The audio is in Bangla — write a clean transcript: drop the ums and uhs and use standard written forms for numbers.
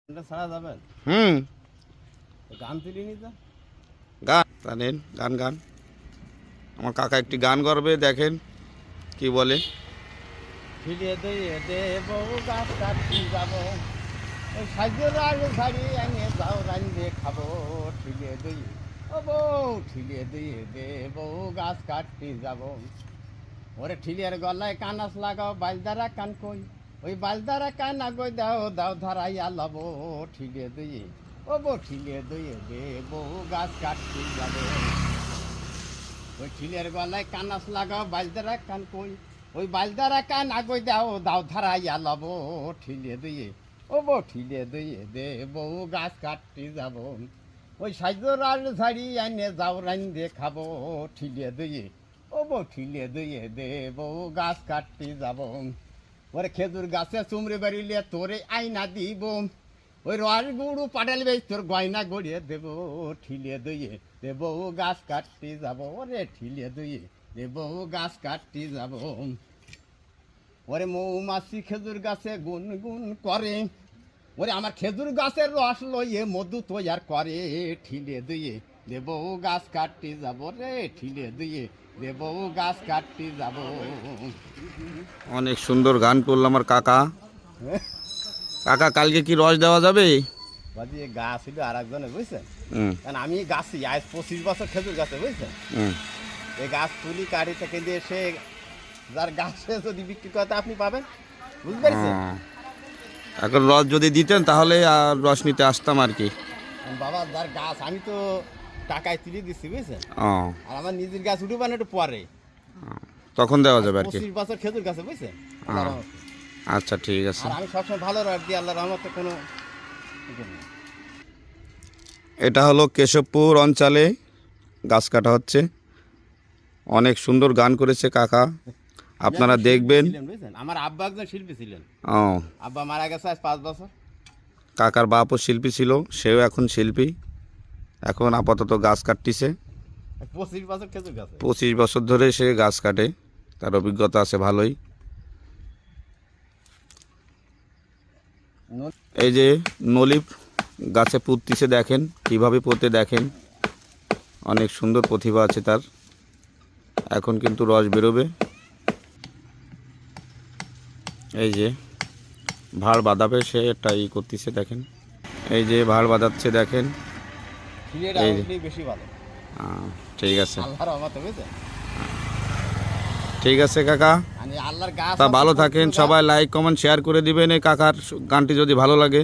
ছাড়া যাবেন হুম গান তুলিনি তো গান জানেন গান গান আমার কাকা একটি গান করবে দেখেন কি বলে ফিরিয়ে দিয়ে দেব গাছ কাটি যাব ওই সাজের আগে শাড়ি এনে যাও রান্ধে খাবো ঠিলিয়ে দিয়ে ও বউ ঠিলিয়ে দিয়ে দেব গাছ কাটি যাব ওরে ঠিলিয়ার গলায় কানাস লাগাও বালদারা কান কই ওই বালদারা কান আগই দাও দাও ধরাইয়া লব ঠিলিয়ে দিয়ে ও বউ ঠিলিয়ে দিয়ে দেব গাছ কাটি যাব ওই ঠিলের গলায় কানাস লাগাও বালদারা কান কই ওই বালদারা কান আগই দাও দাও ধরাইয়া লব ঠিলে দিয়ে ও বউ ঠিলে দিয়ে দে বউ গাছ কাটতে যাব ওই সাজর আর ঝাড়ি এনে যাও রান্ধে খাবো ঠিলে দিয়ে ও বউ ঠিলে দিয়ে দে বউ গাছ কাটতে যাব ওরে খেজুর গাছে চুমড়ে বেরিলে তোরে আইনা দিব ওই রস গুড়ু পাটাল বেশ তোর গয়না গড়িয়ে দেবো ঠিলে দিয়ে দেবো গাছ কাটতে যাব ওরে ঠিলে দিয়ে দেবো গাছ কাটতে যাব ওরে মৌমাছি খেজুর গাছে গুন গুন করে ওরে আমার খেজুর গাছের রস লইয়ে মধু তৈয়ার করে ঠিলে দিয়ে দেবো গাছ কাটতে যাব রে ঠিলে দিয়ে দেবো গাছ কাটতে যাব অনেক সুন্দর গান করলো আমার কাকা কাকা কালকে কি রস দেওয়া যাবে বাজি গাছ ছিল আর একজনে বুঝছেন হুম কারণ আমি গাছই আজ 25 বছর খেজুর গাছে বুঝছেন হুম এই গাছ তুলি কাড়ি থেকে দিয়ে সে যার গাছে যদি বিক্রি করতে আপনি পাবেন বুঝতে পেরেছেন এখন রস যদি দিতেন তাহলে আর রস নিতে আসতাম আর কি বাবা যার গাছ আমি তো টাকায় তুলে দিচ্ছি বুঝছেন ও আর আমার নিজের গাছ উঠবে না একটু পরে তখন দেওয়া যাবে আর কি 25 বছর খেজুর গাছে বুঝছেন আল্লাহর রহমতে। আচ্ছা ঠিক আছে আর আমি সবসময় ভালো রস দিই আল্লাহর রহমতে কোনো এটা হলো কেশবপুর অঞ্চলে গাছ কাটা হচ্ছে অনেক সুন্দর গান করেছে কাকা আপনারা দেখবেন ছিলেন, বুঝছেন আমার আব্বা একজন শিল্পী ছিলেন ও আব্বা মারা গেছে আজ 5 বছর কাকার বাপও শিল্পী ছিল সেও এখন শিল্পী এখন আপাতত গাছ কাটতিছে 25 বছর খেজুর গাছে 25 বছর ধরে সে গাছ কাটে তার অভিজ্ঞতা আছে ভালোই এই যে নলি গাছে পুঁততিছে দেখেন কিভাবে পুঁতে দেখেন অনেক সুন্দর প্রতিভা আছে তার এখন কিন্তু রস বেরোবে এই যে ভাড় বাঁধাবে সে এটাই করতেছে দেখেন এই যে ভাড় বাঁধাচ্ছে দেখেন ফুলের এই যে। আউটলি বেশি ভালো ঠিক আছে আল্লাহর রহমতে বুঝছেন ঠিক আছে কাকা মানে আল্লাহর গাছ তা আছে, ভালো প্রচুর থাকেন গাছ। সবাই লাইক কমেন্ট শেয়ার করে দিবেন এই কাকার গানটি যদি ভালো লাগে